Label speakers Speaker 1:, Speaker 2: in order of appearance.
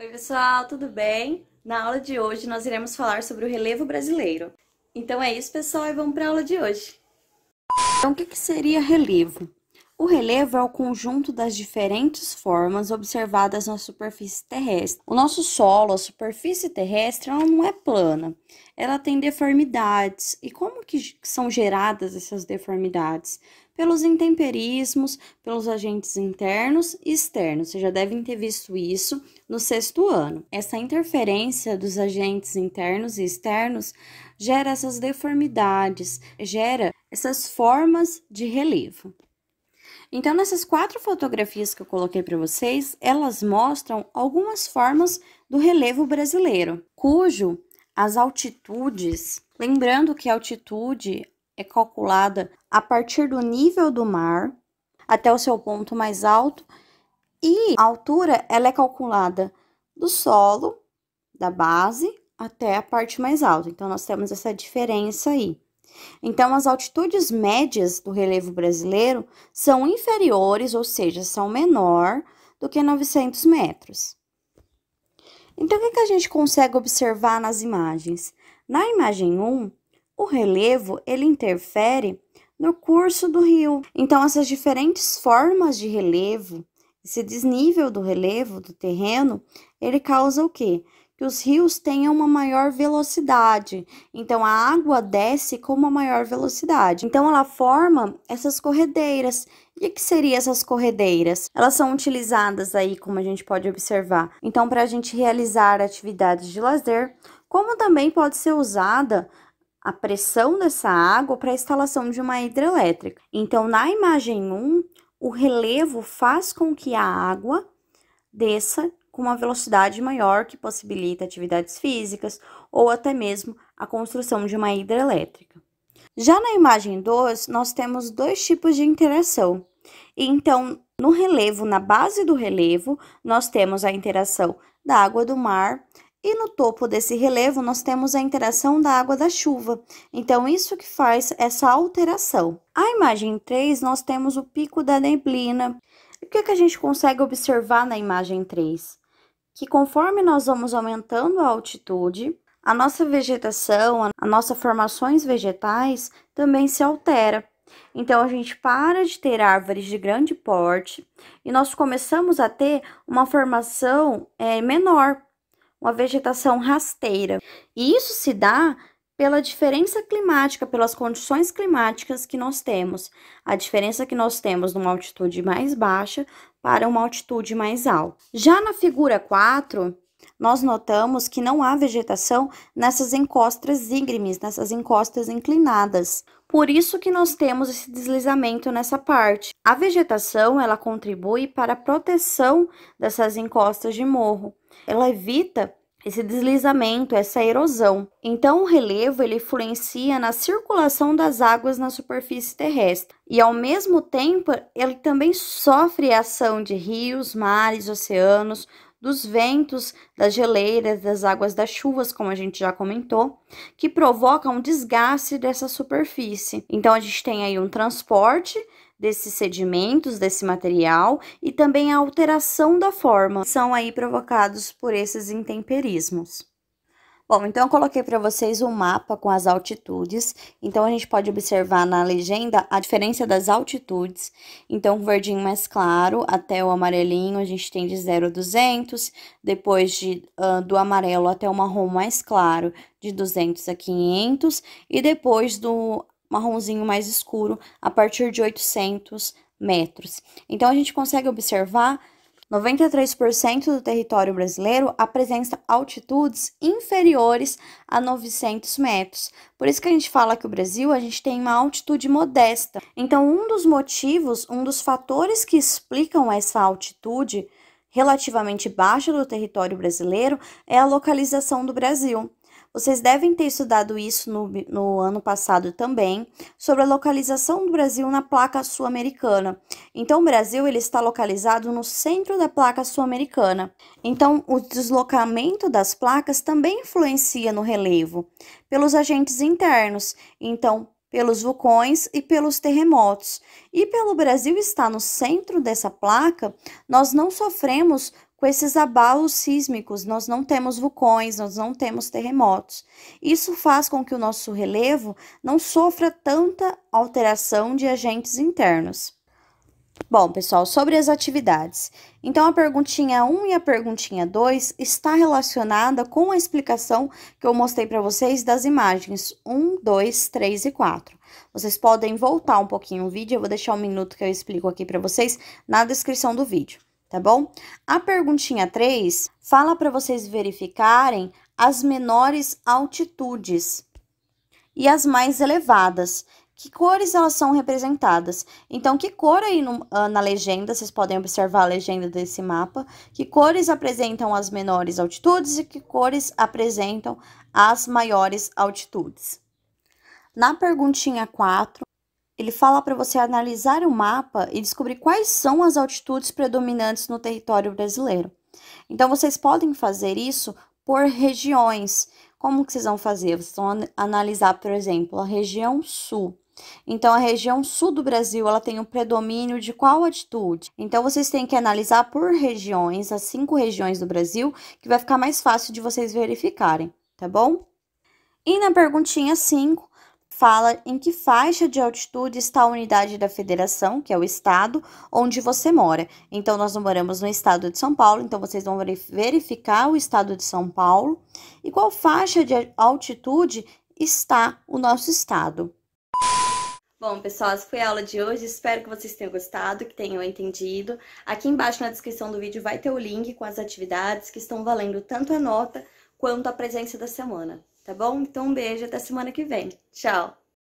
Speaker 1: Oi, pessoal, tudo bem? Na aula de hoje nós iremos falar sobre o relevo brasileiro. Então é isso, pessoal, e vamos para a aula de hoje. Então, o que seria relevo? O relevo é o conjunto das diferentes formas observadas na superfície terrestre. O nosso solo, a superfície terrestre, ela não é plana. Ela tem deformidades. E como que são geradas essas deformidades? Pelos intemperismos, pelos agentes internos e externos. Vocês já devem ter visto isso no 6º ano. Essa interferência dos agentes internos e externos gera essas deformidades, gera essas formas de relevo. Então, nessas 4 fotografias que eu coloquei para vocês, elas mostram algumas formas do relevo brasileiro, cujo as altitudes, lembrando que a altitude é calculada a partir do nível do mar até o seu ponto mais alto, e a altura ela é calculada do solo, da base, até a parte mais alta. Então, nós temos essa diferença aí. Então, as altitudes médias do relevo brasileiro são inferiores, ou seja, são menor do que 900 metros. Então, o que a gente consegue observar nas imagens? Na imagem 1, o relevo, ele interfere no curso do rio. Então, essas diferentes formas de relevo, esse desnível do relevo do terreno, ele causa o quê? Que os rios tenham uma maior velocidade. Então, a água desce com uma maior velocidade. Então, ela forma essas corredeiras. E o que seriam essas corredeiras? Elas são utilizadas aí, como a gente pode observar. Então, para a gente realizar atividades de lazer, como também pode ser usada a pressão dessa água para a instalação de uma hidrelétrica. Então, na imagem 1, o relevo faz com que a água desça com uma velocidade maior que possibilita atividades físicas ou até mesmo a construção de uma hidrelétrica. Já na imagem 2, nós temos 2 tipos de interação. Então, no relevo, na base do relevo, nós temos a interação da água do mar e no topo desse relevo nós temos a interação da água da chuva. Então, isso que faz essa alteração. A imagem 3, nós temos o pico da neblina. E o que a gente consegue observar na imagem 3? Que conforme nós vamos aumentando a altitude, a nossa vegetação, as nossas formações vegetais também se altera. Então, a gente para de ter árvores de grande porte e nós começamos a ter uma formação menor, uma vegetação rasteira. E isso se dá pela diferença climática, pelas condições climáticas que nós temos. A diferença que nós temos numa altitude mais baixa para uma altitude mais alta. Já na figura 4, nós notamos que não há vegetação nessas encostas íngremes, nessas encostas inclinadas. Por isso que nós temos esse deslizamento nessa parte. A vegetação, ela contribui para a proteção dessas encostas de morro. Ela evita esse deslizamento, essa erosão. Então, o relevo, ele influencia na circulação das águas na superfície terrestre. E, ao mesmo tempo, ele também sofre a ação de rios, mares, oceanos, dos ventos, das geleiras, das águas das chuvas, como a gente já comentou, que provocam um desgaste dessa superfície. Então, a gente tem aí um transporte desses sedimentos, desse material, e também a alteração da forma, são aí provocados por esses intemperismos. Bom, então eu coloquei para vocês um mapa com as altitudes. Então, a gente pode observar na legenda a diferença das altitudes. Então, o verdinho mais claro até o amarelinho, a gente tem de 0 a 200. Depois do amarelo até o marrom mais claro, de 200 a 500. E depois do marronzinho mais escuro, a partir de 800 metros. Então, a gente consegue observar 93% do território brasileiro apresenta altitudes inferiores a 900 metros. Por isso que a gente fala que o Brasil, a gente tem uma altitude modesta. Então, um dos motivos, um dos fatores que explicam essa altitude relativamente baixa do território brasileiro é a localização do Brasil. Vocês devem ter estudado isso no ano passado também, sobre a localização do Brasil na placa sul-americana. Então, o Brasil ele está localizado no centro da placa sul-americana. Então, o deslocamento das placas também influencia no relevo, pelos agentes internos. Então, pelos vulcões e pelos terremotos. E pelo Brasil estar no centro dessa placa, nós não sofremos com esses abalos sísmicos, nós não temos vulcões, nós não temos terremotos. Isso faz com que o nosso relevo não sofra tanta alteração de agentes internos. Bom, pessoal, sobre as atividades. Então, a perguntinha 1 e a perguntinha 2 está relacionada com a explicação que eu mostrei para vocês das imagens 1, 2, 3 e 4. Vocês podem voltar um pouquinho o vídeo, eu vou deixar um minuto que eu explico aqui para vocês na descrição do vídeo, tá bom? A perguntinha 3 fala para vocês verificarem as menores altitudes e as mais elevadas. Que cores elas são representadas? Então, que cor aí na legenda, vocês podem observar a legenda desse mapa, que cores apresentam as menores altitudes e que cores apresentam as maiores altitudes. Na perguntinha 4, ele fala para você analisar o mapa e descobrir quais são as altitudes predominantes no território brasileiro. Então, vocês podem fazer isso por regiões. Como que vocês vão fazer? Vocês vão analisar, por exemplo, a região sul. Então, a região sul do Brasil, ela tem um predomínio de qual altitude? Então, vocês têm que analisar por regiões, as 5 regiões do Brasil, que vai ficar mais fácil de vocês verificarem, tá bom? E na perguntinha 5, fala em que faixa de altitude está a unidade da federação, que é o estado onde você mora. Então, nós moramos no estado de São Paulo, então vocês vão verificar o estado de São Paulo e qual faixa de altitude está o nosso estado. Bom, pessoal, essa foi a aula de hoje. Espero que vocês tenham gostado, que tenham entendido. Aqui embaixo na descrição do vídeo vai ter o link com as atividades que estão valendo tanto a nota quanto a presença da semana, tá bom? Então, um beijo, até semana que vem. Tchau!